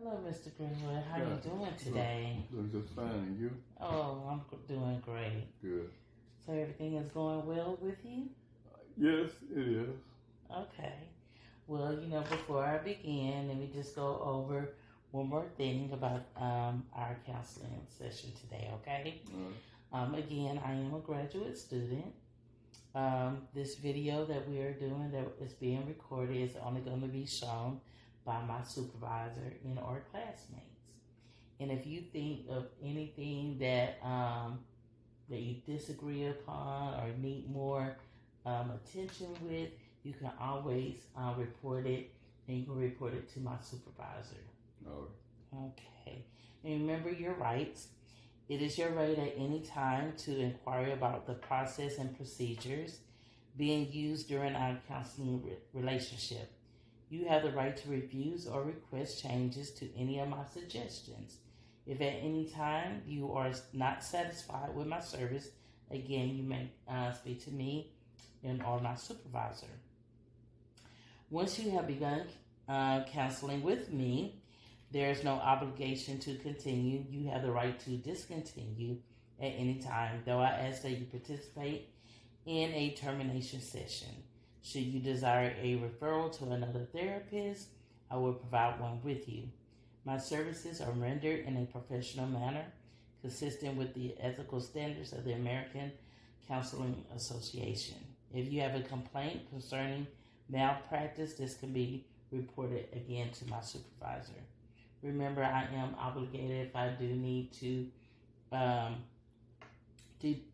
Hello, Mr. Greenwood. How Yeah. you doing today? Doing just fine, and you? Oh, I'm doing great. Good. So everything is going well with you? Yes, it is. Okay. Well, before I begin, let me just go over one more thing about our counseling session today, okay? Again, I am a graduate student. This video that we are doing that is being recorded is only going to be shown by my supervisor and or classmates. And if you think of anything that that you disagree upon or need more attention with, you can always report it, and you can report it to my supervisor. All right. Okay. And remember your rights. It is your right at any time to inquire about the process and procedures being used during our counseling relationship. You have the right to refuse or request changes to any of my suggestions. If at any time you are not satisfied with my service, again, you may speak to me and or my supervisor. Once you have begun counseling with me, there is no obligation to continue. You have the right to discontinue at any time, though I ask that you participate in a termination session. Should you desire a referral to another therapist, I will provide one with you. My services are rendered in a professional manner, consistent with the ethical standards of the American Counseling Association. If you have a complaint concerning malpractice, this can be reported again to my supervisor. Remember, I am obligated if I do need to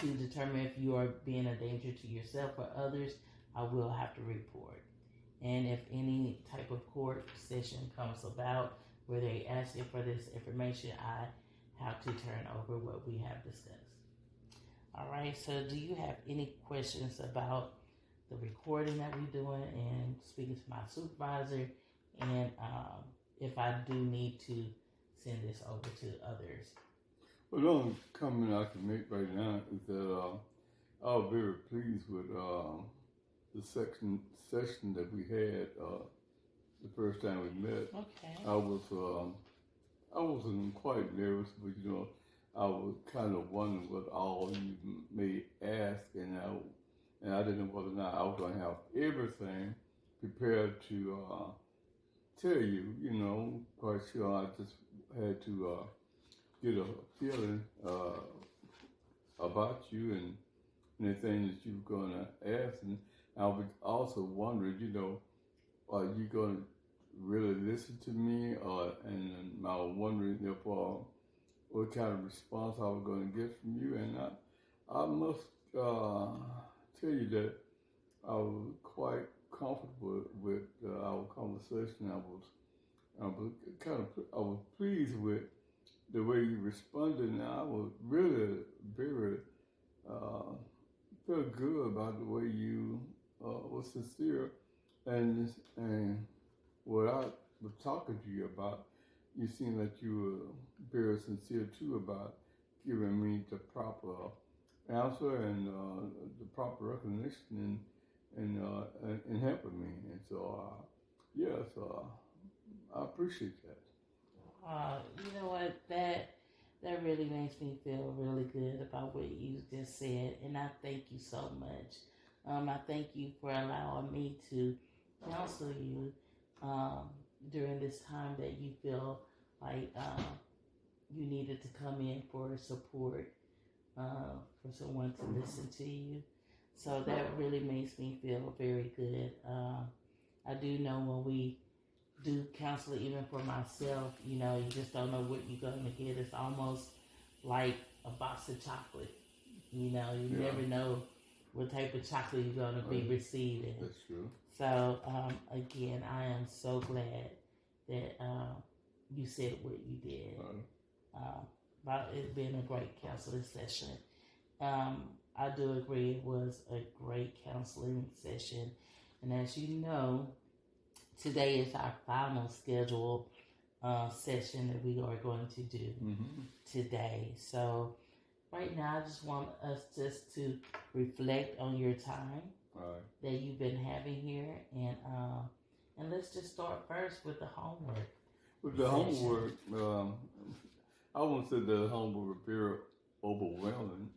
determine if you are being a danger to yourself or others, I will have to report. And if any type of court session comes about where they ask you for this information, I have to turn over what we have discussed. All right, so do you have any questions about the recording that we're doing and speaking to my supervisor? And if I do need to send this over to others. Well, the only comment I can make right now is that I was very pleased with the session that we had the first time we met. Okay. I wasn't quite nervous, but I was kind of wondering what all you may ask, and I didn't know whether or not I was going to have everything prepared to tell you. Quite sure I just had to get a feeling about you and anything that you were going to ask. And I was also wondering, are you going to really listen to me? And I was wondering if what kind of response I was going to get from you. And I must tell you that I was quite comfortable with our conversation. I was pleased with the way you responded, and I was really very felt good about the way you were sincere, and what I was talking to you about. You seemed like you were very sincere too about giving me the proper answer and the proper recognition and helping me. And so, yes, I appreciate that. You know what? That really makes me feel really good about what you just said, and I thank you so much. I thank you for allowing me to counsel you during this time that you feel like you needed to come in for support, for someone to listen to you. So that really makes me feel very good. I do know when we do counseling, even for myself, you just don't know what you're going to get. It's almost like a box of chocolate. You never know what type of chocolate you're going to be receiving. That's true. So, again, I am so glad that you said what you did. About it being a great counseling session. I do agree it was a great counseling session. And as you know, today is our final scheduled session that we are going to do today. So right now, I just want us just to reflect on your time that you've been having here, and let's just start first with the homework. With the session. homework, I won't say the homework was very overwhelming,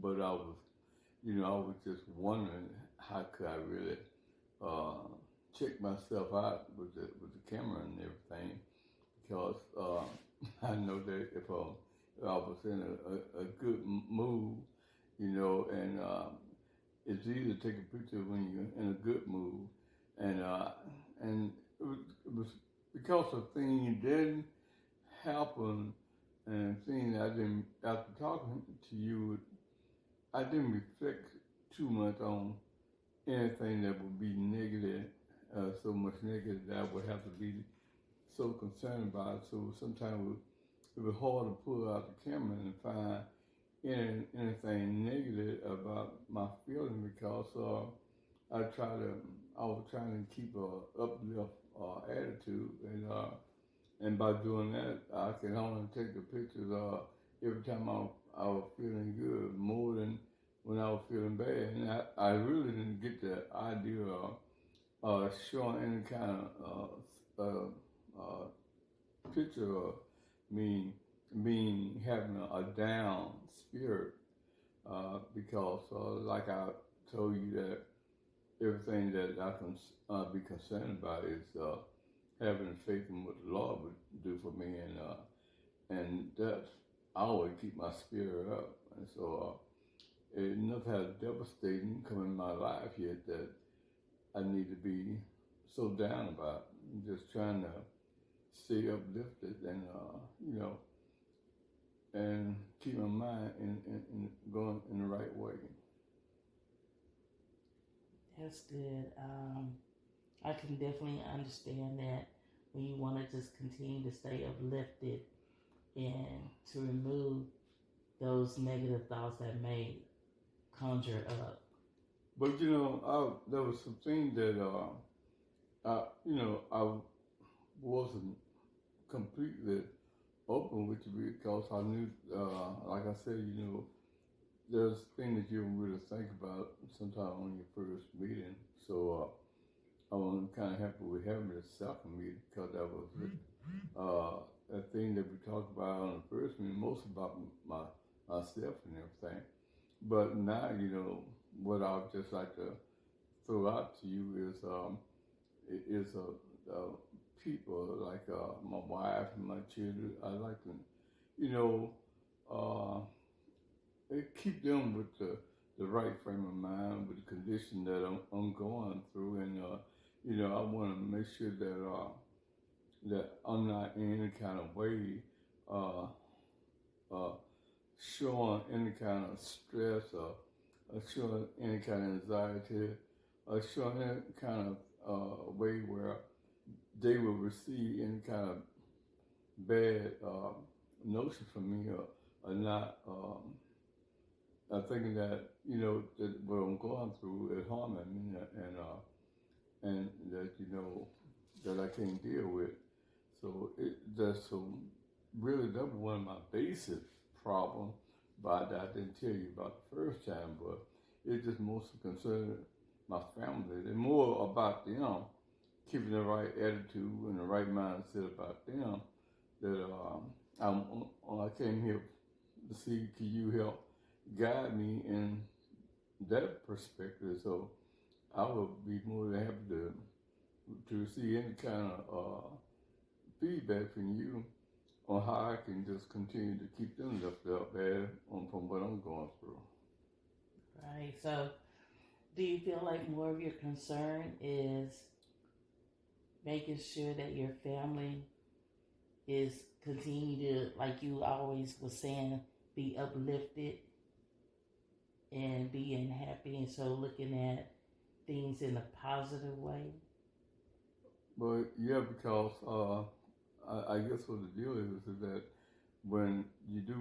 but I was just wondering how could I really check myself out with the camera and everything, because I know that if I was in a good mood, and it's easy to take a picture when you're in a good mood, and it was because of things didn't happen, and things I didn't, after talking to you, I didn't reflect too much on anything that would be negative, so much negative that I would have to be so concerned about. So sometimes it was hard to pull out the camera and find anything negative about my feeling, because I was trying to keep a uplift attitude, and by doing that, I can only take the pictures every time I was feeling good, more than when I was feeling bad. And I really didn't get the idea of showing any kind of picture of me having a down spirit, because like I told you, that everything that I can be concerned about is having faith in what the Lord would do for me, and that's, I always keep my spirit up. And so nothing has devastating come in my life yet that I need to be so down about. I'm just trying to stay uplifted, and and keep my mind in going in the right way. That's good. I can definitely understand that when you want to just continue to stay uplifted and to remove those negative thoughts that may conjure up. But there was some things that I wasn't completely open with you, because I knew, like I said, there's things that you don't really think about sometimes on your first meeting. So I was kind of happy with having the second meeting, because that was a thing that we talked about on the first meeting, most about myself and everything. But now, what I would just like to throw out to you is people like my wife and my children. I like to, keep them with the right frame of mind, with the condition that I'm going through, and I want to make sure that I'm not in any kind of way showing any kind of stress, or showing any kind of anxiety, or showing any kind of way where they will receive any kind of bad notion from me, or not thinking that that what I'm going through is harming me, and that that I can't deal with. So really that was one of my basic problems, but I didn't tell you about the first time. But it just mostly concerned my family, and more about them, keeping the right attitude and the right mindset about them. That I came here to see, can you help guide me in that perspective? So I would be more than happy to see any kind of feedback from you on how I can just continue to keep them lifted up from what I'm going through. Right. So, do you feel like more of your concern is making sure that your family is continue to, like you always was saying, be uplifted and being happy, and so looking at things in a positive way? But yeah, because I guess what the deal is that when you do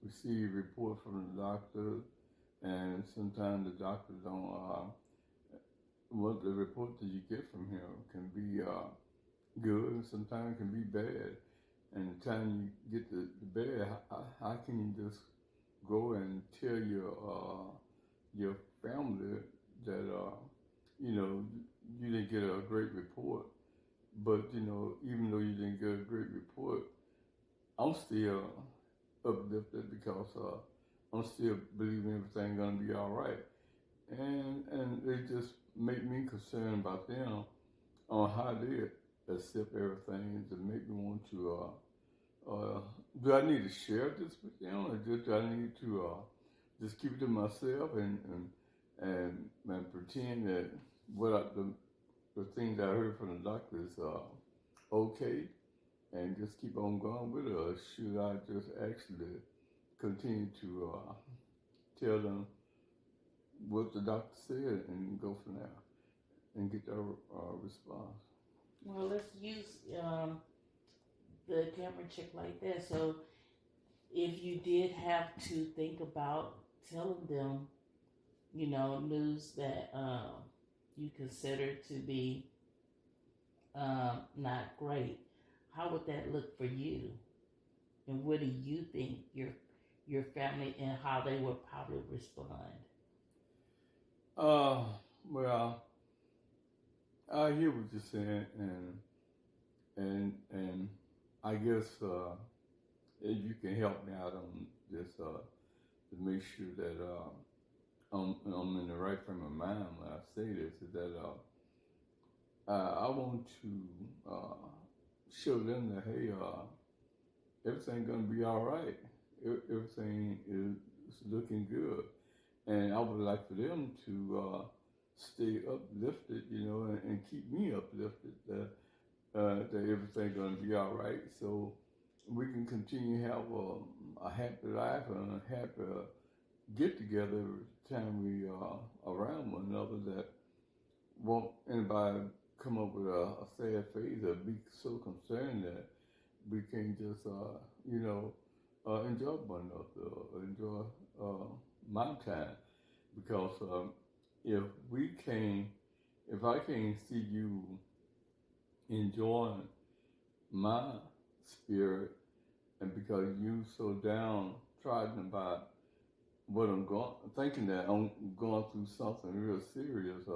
receive reports from the doctor, and sometimes the doctor don't, what the report that you get from him can be good, and sometimes can be bad. And the time you get the bad, how can you just go and tell your family that you didn't get a great report, But even though you didn't get a great report, I'm still uplifted because I'm still believing everything's gonna be all right, and it just make me concerned about them on how they accept everything to make me want to. Do I need to share this with them, or do I need to just keep it to myself and pretend that the things I heard from the doctor is okay, and just keep on going with it, or should I just actually continue to tell them what the doctor said and go from there and get their response? Well, let's use the camera check like that. So if you did have to think about telling them, news that you consider to be not great, how would that look for you? And what do you think your family and how they would probably respond? Well, I hear what you're saying, and I guess if you can help me out on this to make sure that I'm in the right frame of mind when I say this, is that I want to show them that, hey, everything's gonna be all right. Everything is looking good, and I would like for them to stay uplifted, and keep me uplifted. That everything's gonna be all right. So we can continue to have a happy life and a happy get together every time we are around one another. That won't anybody come up with a sad face or be so concerned that we can't just enjoy one another, or enjoy my time. Because if I can't see you enjoying my spirit, and because you so downtrodden about what thinking that I'm going through something real serious,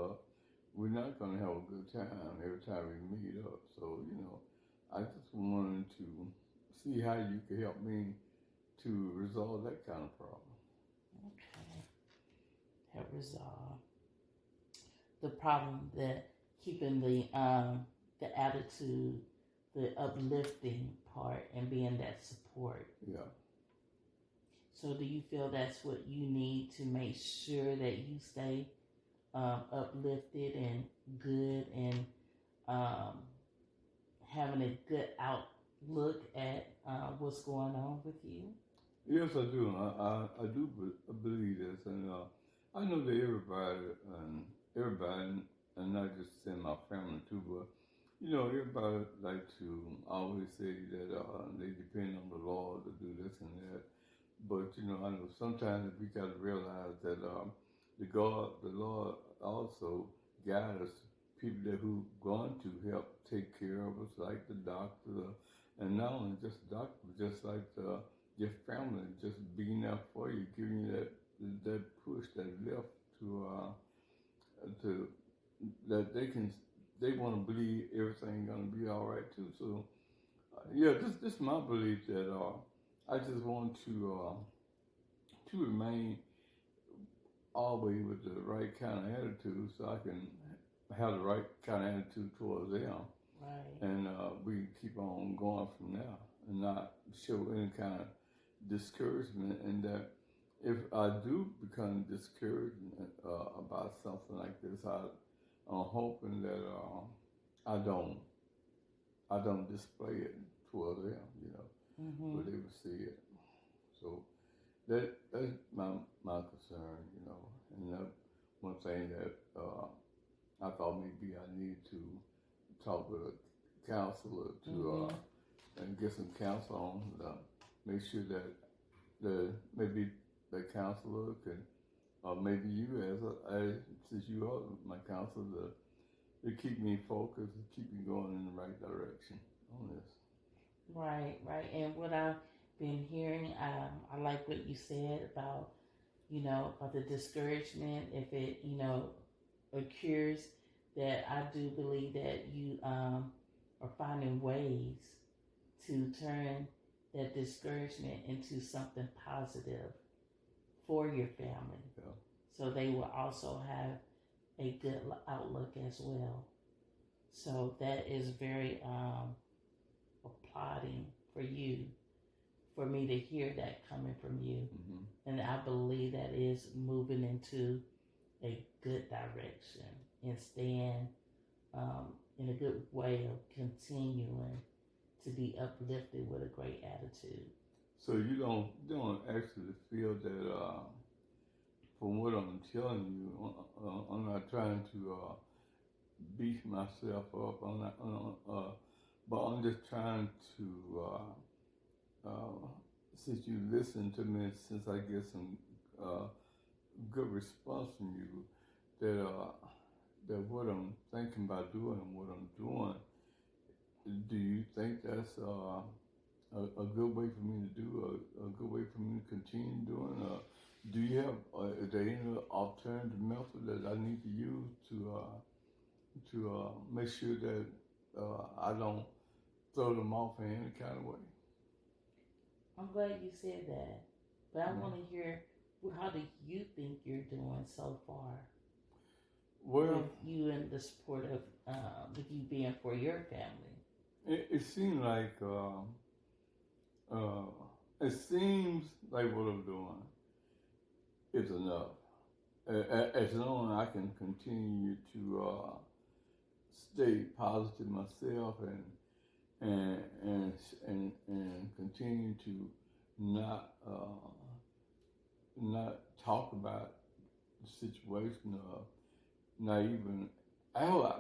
we're not going to have a good time every time we meet up. So, I just wanted to see how you could help me to resolve that kind of problem. Okay. Help resolve the problem, that keeping the attitude, the uplifting part, and being that support. Yeah. So do you feel that's what you need to make sure that you stay uplifted and good, and having a good outlook at what's going on with you? Yes, I do. I do believe this, and I know that everybody, and not just in my family too, but everybody like to always say that they depend on the Lord to do this and that. But I know sometimes we got to realize that the Lord also guides people who going to help take care of us, like the doctor, and not only just the doctor, just like your family, just being there for you, giving you that push, that lift to that they want to believe everything's gonna be all right too. So this is my belief that I just want to remain always with the right kind of attitude, so I can have the right kind of attitude towards them. Right. And we keep on going from there, and not show any kind of discouragement. And that if I do become discouraged about something like this, I'm hoping that I don't display it toward them, Mm-hmm. where they will see it. So that's my concern, and that one thing that I thought maybe I need to talk with a counselor to and get some counsel on, make sure that maybe the counselor can, or maybe you since you are my counselor, to keep me focused and keep me going in the right direction on this. Right. And what I've been hearing, I like what you said about, about the discouragement, if it, occurs, that I do believe that you or finding ways to turn that discouragement into something positive for your family. Yeah. So they will also have a good outlook as well. So that is very applauding for you, for me to hear that coming from you. Mm-hmm. And I believe that is moving into a good direction and staying in a good way of continuing to be uplifted with a great attitude. So you don't actually feel that, from what I'm telling you, I'm not trying to beat myself up. I'm not, but I'm just trying to, since you listen to me, since I get some good response from you, that what I'm thinking about doing and what I'm doing, do you think that's a good way for me to do, a good way for me to continue doing? Do you have, is there any alternative method that I need to use to make sure that I don't throw them off in any kind of way? I'm glad you said that, but I want to hear, how do you think you're doing so far? Well, with you and the support of with you being for your family. it seems like it seems like what I'm doing is enough. As long as I can continue to stay positive myself and continue to not talk about the situation, not even.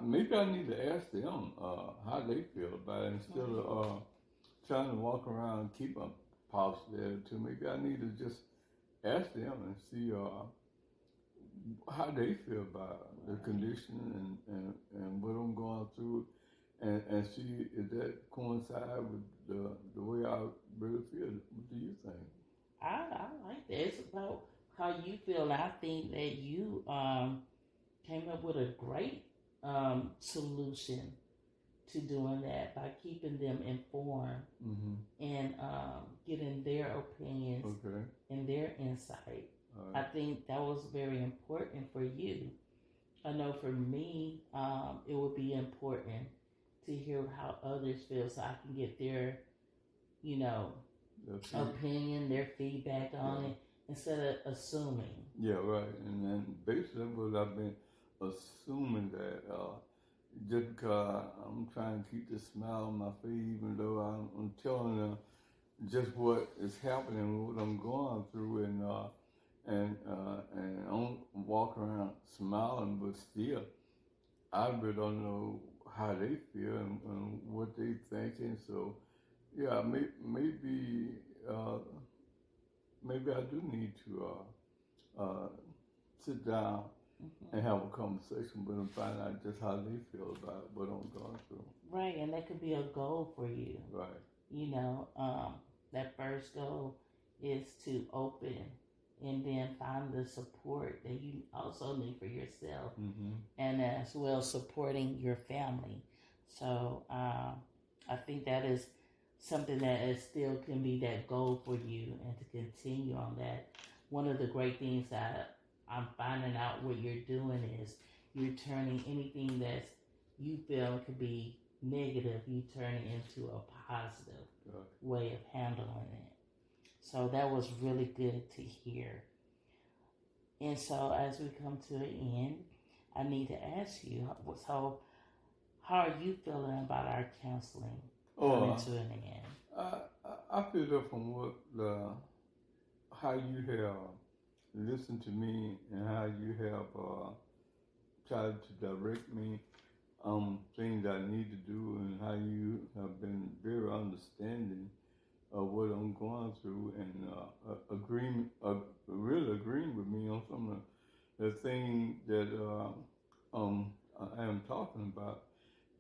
Maybe I need to ask them how they feel about it instead of trying to walk around and keep a positive attitude. Maybe I need to just ask them and see how they feel about the condition and what I'm going through, and see if that coincides with the way I really feel. What do you think? I like that. It's about how you feel. I think that you came up with a great solution to doing that by keeping them informed and getting their opinions and their insight. I think that was very important for you. I know for me, it would be important to hear how others feel so I can get their, opinion, their feedback on it instead of assuming. Yeah, right. And then basically what I've been assuming that just because I'm trying to keep the smile on my face, even though I'm telling them just what is happening, what I'm going through, and I'm walking around smiling, but still, I really don't know how they feel and what they thinking. So, yeah, maybe I do need to sit down and have a conversation with them, find out just how they feel about what I'm going through. Right, and that could be a goal for you. Right. That first goal is to open and then find the support that you also need for yourself, and as well supporting your family. So I think that is something that is still can be that goal for you, and to continue on that. One of the great things that I'm finding out what you're doing is you're turning anything that you feel could be negative, you turn it into a positive way of handling it. So that was really good to hear. And so as we come to an end, I need to ask you, so how are you feeling about our counseling coming to an end? I feel that from how you have listened to me and how you have tried to direct me things I need to do, and how you have been very understanding of what I'm going through, and really agreeing with me on some of the things that I am talking about.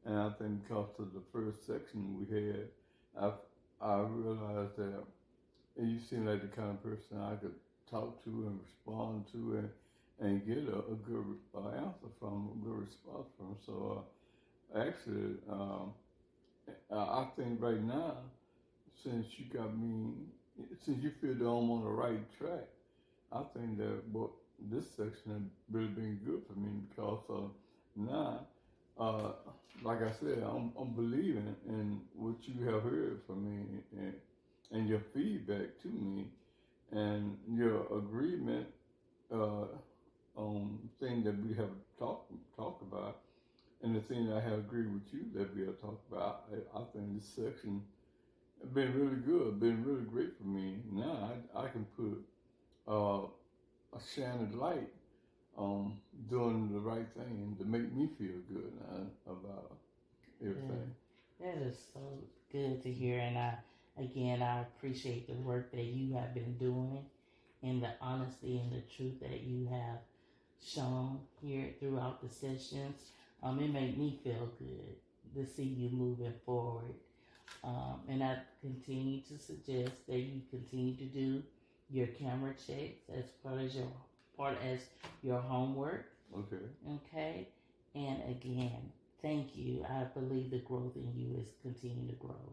And I think because of the first section we had, I realized that you seem like the kind of person I could talk to and respond to and get a good answer from, a good response from. So actually, I think right now, since you got me, since you feel that I'm on the right track, I think that what this section has really been good for me because now, uh, like I said, I'm believing in what you have heard from me and your feedback to me and your agreement on things that we have talked about and the thing I have agreed with you that we have talked about. I think this section has been really good, been really great for me. Now I can put a shining light on doing the right thing to make me feel good about everything. That is so good to hear, and I appreciate the work that you have been doing, and the honesty and the truth that you have shown here throughout the sessions. It made me feel good to see you moving forward, and I continue to suggest that you continue to do your camera checks as part as your homework. Okay. Okay, and again, thank you. I believe the growth in you is continuing to grow.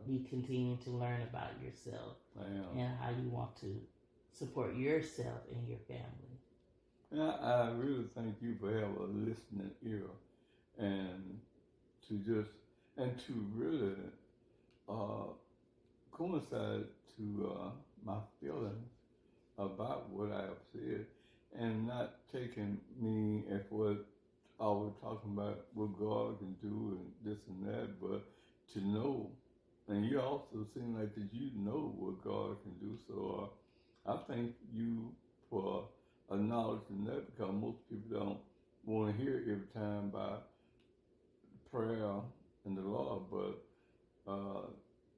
You continue to learn about yourself and how you want to support yourself and your family. And I really thank you for having a listening ear and to really coincide to my feelings about what I have said and not taking me as what I was talking about what God can do and this and that, but to know. And you also seem like that you know what God can do. So I thank you for acknowledging that because most people don't want to hear it every time by prayer and the Lord, but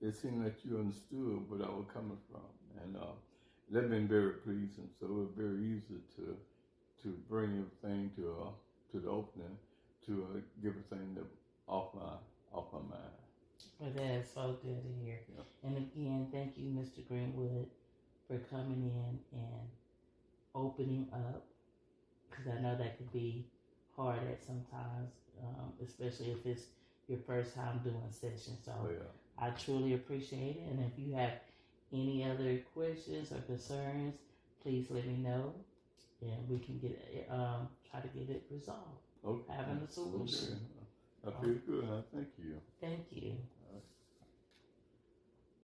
it seemed like you understood where I was coming from. And that's been very pleasing. So it was very easy to bring everything to the opening, to get everything off my mind. Well, that is so good to hear. Yeah. And again, thank you, Mr. Greenwood, for coming in and opening up, because I know that could be hard at sometimes, especially if it's your first time doing sessions. So I truly appreciate it. And if you have any other questions or concerns, please let me know, and we can get it, try to get it resolved. Okay. Having a solution. Okay. I feel good. Thank you. Thank you.